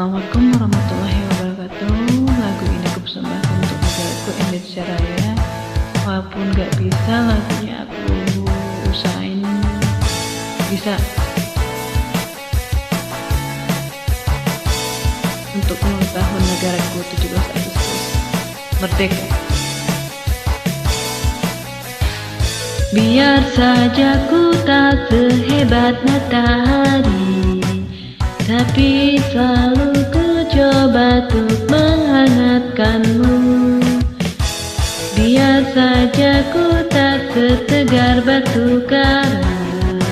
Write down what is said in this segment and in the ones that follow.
Assalamualaikum warahmatullahi wabarakatuh. Lagu ini aku persembahkan untuk negaraku Indonesia Raya. Walaupun gak bisa lagunya, aku usahain bisa untuk ulang tahun negaraku 17 Agustus Merdeka. Biar saja ku tak sehebat matahari, tapi selalu ku coba untuk menghangatkanmu. Biar saja ku tak setegar batu karang,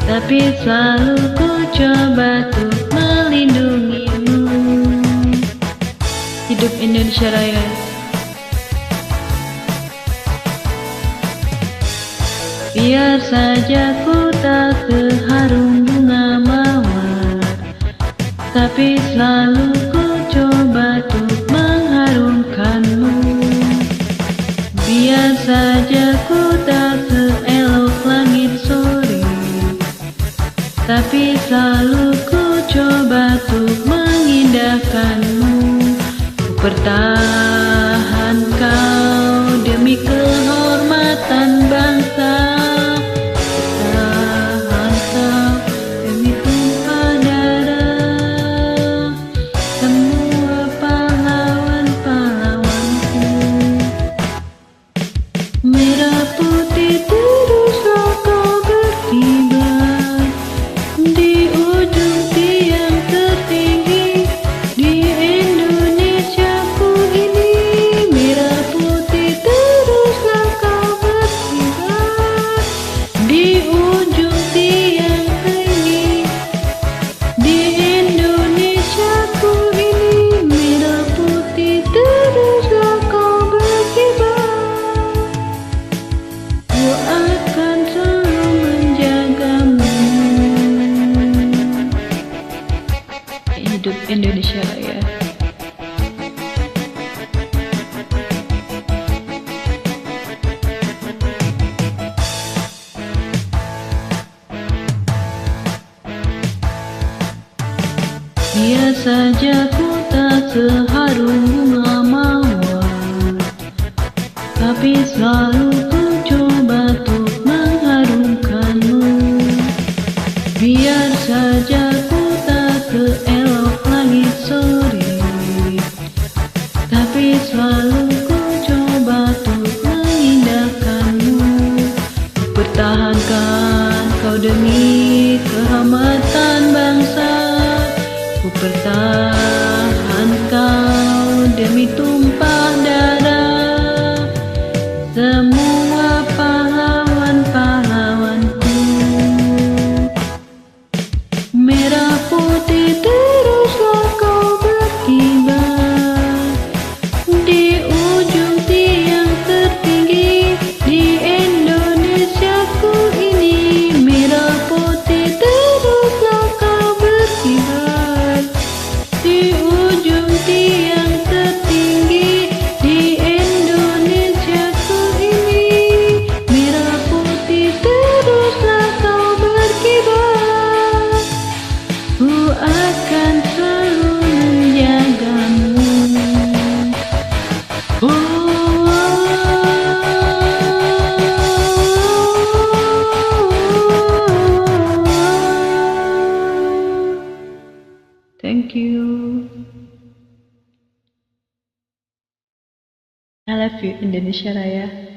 tapi selalu ku coba untuk melindungimu. Hidup Indonesia Raya. Biar saja ku tak seharum bunga mawar, tapi selalu ku coba untuk mengharumkanmu. Biar saja ku tak seelok langit sore, tapi selalu ku coba untuk mengindahkanmu. Ku pertahan kau demi kehormatan bangsa. Merah putih teruslah kau berkibar di ujung tiang tertinggi di Indonesiaku ini. Merah putih teruslah kau berkibar di ujung tiang tinggi di Indonesiaku ini. Merah putih teruslah kau berkibar. Ku akan selalu menjagamu. Hidup Indonesia Raya. Biar saja ku tak seharum bunga mawar, tapi selalu ku coba untuk mengharumkanmu. Biar saja ku tak seelok langit sore, tapi selalu ku coba untuk mengindahkanmu. Pertahankan kau demi kehormatan bangsa. Ku pertahan kau demi tumpah darah semua pahlawan-pahlawanku. Merah putih teruslah kau berkibar di ujung tiang tertinggi di Indonesiaku ini. Merah putih teruslah kau berkibar di ujung tiang tertinggi di Indonesiaku ini. Merah putih teruslah kau berkibar. Ku akan selalu menjagamu. Thank you. I love you Indonesia Raya.